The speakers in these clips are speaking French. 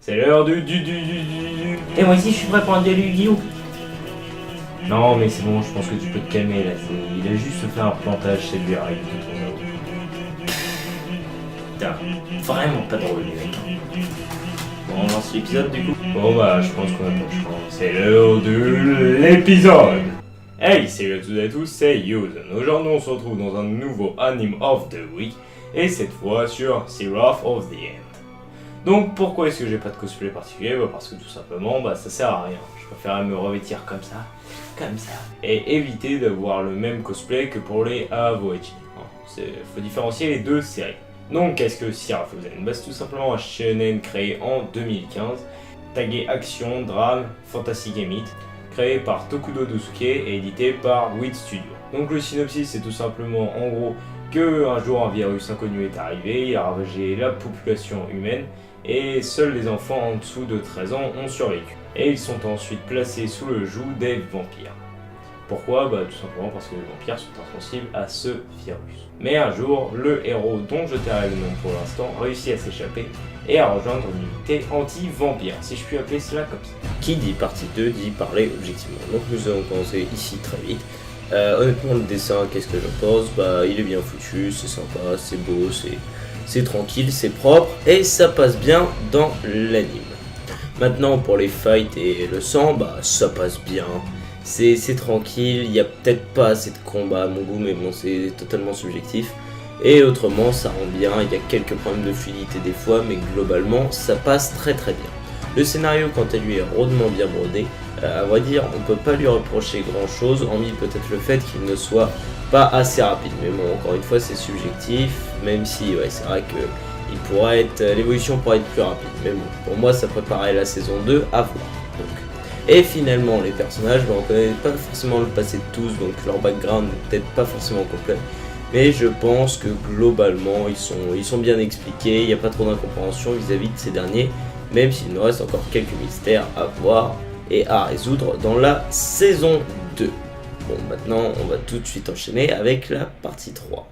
C'est l'heure du. Et moi aussi je suis prêt pour un duel Yu-Gi-Oh! Non mais c'est bon, je pense que tu peux te calmer là. Il a juste fait un plantage chez lui, arrête de tourner. Putain, vraiment pas drôle les mecs. Bon, on lance l'épisode du coup. Bon bah je pense qu'on a pas le choix. C'est l'heure de l'épisode. Hey, salut à toutes et à tous, c'est Yuzen. Aujourd'hui on se retrouve dans un nouveau Anime of the Week. Et cette fois sur Seraph of the End. Donc pourquoi est-ce que j'ai pas de cosplay particulier? Parce que tout simplement ça sert à rien. Je préfère me revêtir comme ça, et éviter d'avoir le même cosplay que pour les Avoichi. Faut différencier les deux séries. Donc qu'est-ce que Seraph of the End? C'est tout simplement un shonen créé en 2015, tagué action, drame, fantastique et mythe, créé par Tokudo Dosuke et édité par Wit Studio. Donc le synopsis c'est tout simplement en gros que un jour un virus inconnu est arrivé, il a ravagé la population humaine et seuls les enfants en dessous de 13 ans ont survécu. Et ils sont ensuite placés sous le joug des vampires. Pourquoi? Tout simplement parce que les vampires sont insensibles à ce virus. Mais un jour, le héros dont je tairai le nom pour l'instant réussit à s'échapper et à rejoindre une unité anti-vampire, si je puis appeler cela comme ça. Qui dit partie 2 dit parler objectivement. Donc nous allons commencer ici très vite. Honnêtement le dessin, qu'est-ce que je pense? Il est bien foutu, c'est sympa, c'est beau, c'est tranquille, c'est propre et ça passe bien dans l'anime. Maintenant pour les fights et le sang, ça passe bien. C'est tranquille, il n'y a peut-être pas assez de combats à mon goût, mais bon c'est totalement subjectif. Et autrement ça rend bien, il y a quelques problèmes de fluidité des fois, mais globalement ça passe très bien. Le scénario quant à lui est rondement bien brodé, à vrai dire on peut pas lui reprocher grand chose, hormis peut-être le fait qu'il ne soit pas assez rapide. Mais bon encore une fois c'est subjectif, même si c'est vrai que l'évolution pourrait être plus rapide. Mais bon, pour moi ça préparait la saison 2 à voir. Et finalement les personnages, on connaît pas forcément le passé de tous, donc leur background n'est peut-être pas forcément complet. Mais je pense que globalement ils sont bien expliqués, il n'y a pas trop d'incompréhension vis-à-vis de ces derniers. Même s'il nous reste encore quelques mystères à voir et à résoudre dans la saison 2. Bon, maintenant, on va tout de suite enchaîner avec la partie 3.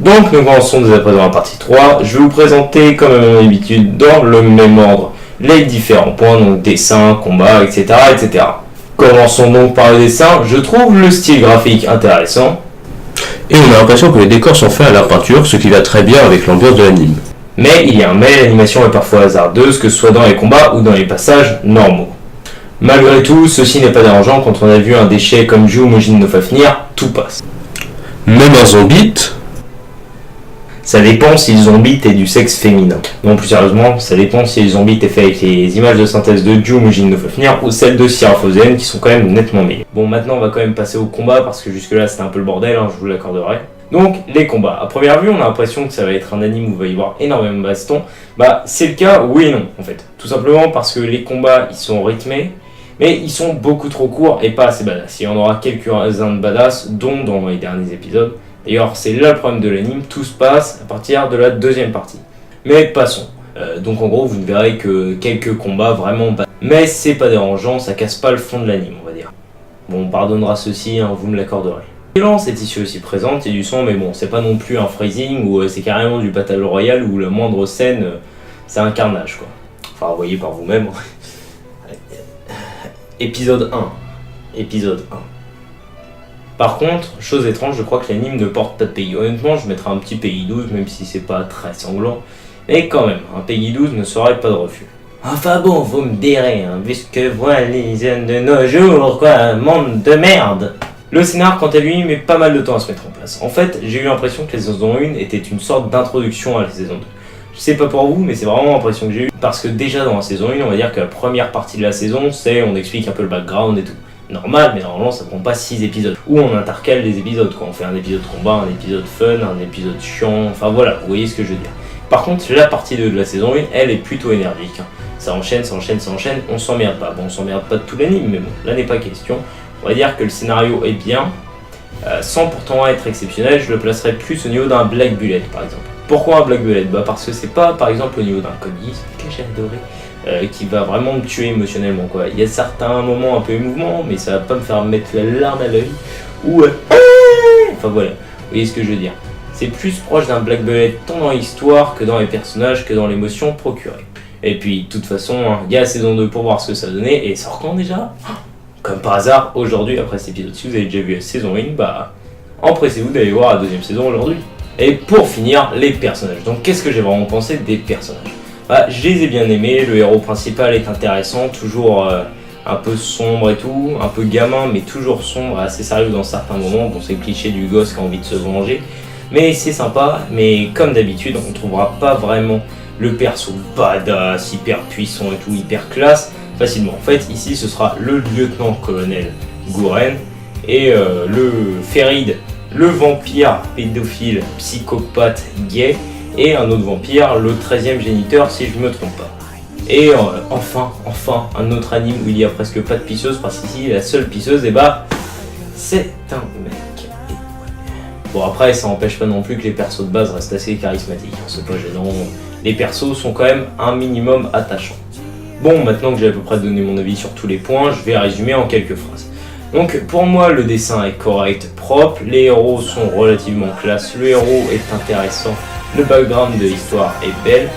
Donc, nous commençons dès à présent la partie 3. Je vais vous présenter, comme à mon habitude, dans le même ordre, les différents points, donc dessin, combat, etc., etc. Commençons donc par le dessin. Je trouve le style graphique intéressant. Et on a l'impression que les décors sont faits à la peinture, ce qui va très bien avec l'ambiance de l'anime. Mais il y a un mais, l'animation est parfois hasardeuse, que ce soit dans les combats ou dans les passages normaux. Malgré tout, ceci n'est pas dérangeant quand on a vu un déchet comme Jumujin no Fafnir, tout passe. Même un zombie? Ça dépend si le zombie est du sexe féminin. Non, plus sérieusement, ça dépend si le zombie est fait avec les images de synthèse de Jumujin no Fafnir ou celles de Seraph of the End qui sont quand même nettement meilleures. Bon, maintenant on va quand même passer au combat parce que jusque là c'était un peu le bordel, je vous l'accorderai. Donc, les combats. À première vue, on a l'impression que ça va être un anime où il va y avoir énormément de bastons. C'est le cas, oui et non, en fait. Tout simplement parce que les combats, ils sont rythmés, mais ils sont beaucoup trop courts et pas assez badass. Il y en aura quelques-uns de badass, dont dans les derniers épisodes. D'ailleurs, c'est là le problème de l'anime, tout se passe à partir de la deuxième partie. Mais passons. Donc en gros, vous ne verrez que quelques combats vraiment badass. Mais c'est pas dérangeant, ça casse pas le fond de l'anime, on va dire. Bon, on pardonnera ceci, vous me l'accorderez. La violence est ici aussi présente, il y a du son, mais bon, c'est pas non plus un freezing ou c'est carrément du Battle Royale où la moindre scène, c'est un carnage quoi. Enfin, voyez par vous-même. Épisode 1. Par contre, chose étrange, je crois que l'anime ne porte pas de pays. Honnêtement, je mettrais un petit pays 12, même si c'est pas très sanglant. Mais quand même, un pays 12 ne serait pas de refus. Enfin bon, vous me direz, puisque voilà les jeunes de nos jours, quoi, un monde de merde. Le scénar, quant à lui, met pas mal de temps à se mettre en place. En fait, j'ai eu l'impression que la saison 1 était une sorte d'introduction à la saison 2. Je sais pas pour vous, mais c'est vraiment l'impression que j'ai eue. Parce que déjà dans la saison 1, on va dire que la première partie de la saison, on explique un peu le background et tout. Normal, mais normalement ça prend pas 6 épisodes. Ou on intercale les épisodes, quoi. On fait un épisode combat, un épisode fun, un épisode chiant, enfin voilà, vous voyez ce que je veux dire. Par contre, la partie 2 de la saison 1, elle est plutôt énergique. Ça enchaîne, on s'emmerde pas. Bon, on s'emmerde pas de tout l'anime, mais bon, là n'est pas question. On va dire que le scénario est bien, sans pourtant être exceptionnel, je le placerais plus au niveau d'un Black Bullet par exemple. Pourquoi un Black Bullet? Parce que c'est pas par exemple au niveau d'un Cody, que j'ai adoré, qui va vraiment me tuer émotionnellement quoi. Il y a certains moments un peu émouvants, mais ça va pas me faire mettre la larme à l'œil, ou enfin voilà, vous voyez ce que je veux dire. C'est plus proche d'un Black Bullet tant dans l'histoire que dans les personnages, que dans l'émotion procurée. Et puis, de toute façon, il y a la saison 2 pour voir ce que ça donnait. Et sort quand déjà? Comme par hasard, aujourd'hui, après cet épisode, si vous avez déjà vu la saison 1, bah, empressez-vous d'aller voir la deuxième saison aujourd'hui. Et pour finir, les personnages. Donc, qu'est-ce que j'ai vraiment pensé des personnages? Bah, je les ai bien aimés. Le héros principal est intéressant, toujours un peu sombre et tout, un peu gamin, mais toujours sombre, assez sérieux dans certains moments. Bon, c'est le cliché du gosse qui a envie de se venger. Mais c'est sympa, mais comme d'habitude, on ne trouvera pas vraiment le perso badass, hyper puissant et tout, hyper classe, facilement. En fait, ici, ce sera le lieutenant-colonel Gouren et le Ferid, le vampire pédophile, psychopathe gay, et un autre vampire, le 13e géniteur, si je ne me trompe pas. Et enfin, un autre anime où il y a presque pas de pisseuse, parce qu'ici, la seule pisseuse, et bah, c'est un mec. Bon, après, ça n'empêche pas non plus que les persos de base restent assez charismatiques, c'est pas gênant. Les persos sont quand même un minimum attachants. Bon, maintenant que j'ai à peu près donné mon avis sur tous les points, je vais résumer en quelques phrases. Donc, pour moi, le dessin est correct, propre, les héros sont relativement classe, le héros est intéressant, le background de l'histoire est belle,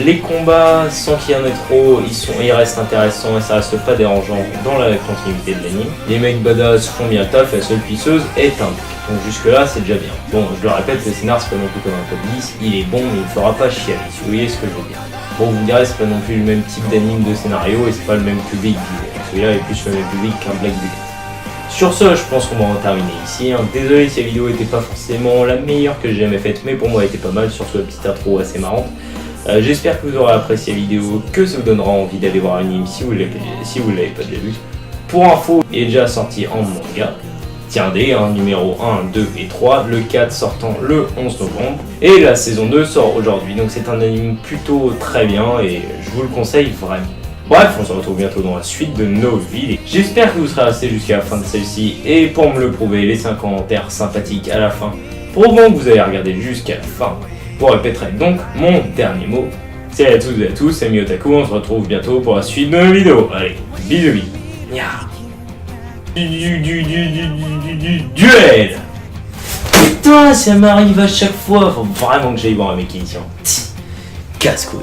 les combats, sans qu'il y en ait trop, ils restent intéressants et ça reste pas dérangeant dans la continuité de l'anime. Les mecs badass font bien le taf et la seule pisseuse est un mec. Donc jusque là c'est déjà bien. Bon, je le répète, le scénar c'est pas non plus comme un top 10, il est bon mais il ne fera pas chialer, si vous voyez ce que je veux dire. Bon, vous me direz, c'est pas non plus le même type d'anime de scénario et c'est pas le même public. Celui-là est plus le même public qu'un Black Bullet. Sur ce, je pense qu'on va en terminer ici. Désolé si la vidéo n'était pas forcément la meilleure que j'ai jamais faite, mais pour moi elle était pas mal, surtout la petite intro assez marrante. J'espère que vous aurez apprécié la vidéo, que ça vous donnera envie d'aller voir l'anime si vous l'avez pas déjà vu. Pour info, il est déjà sorti en manga. Tiens des, numéro 1, 2 et 3, le 4 sortant le 11 novembre. Et la saison 2 sort aujourd'hui, donc c'est un anime plutôt très bien et je vous le conseille vraiment. Bref, on se retrouve bientôt dans la suite de nos vidéos. J'espère que vous serez restés jusqu'à la fin de celle-ci et pour me le prouver, laissez un commentaire sympathique à la fin, prouvant que vous avez regardé jusqu'à la fin. Vous répéterez donc mon dernier mot. Salut à toutes et à tous, c'est Miotaku, on se retrouve bientôt pour la suite de nos vidéos. Allez, bisous bisous. Duel. Putain, ça m'arrive à chaque fois, faut vraiment que j'aille voir un mécanicien. Casse-couille.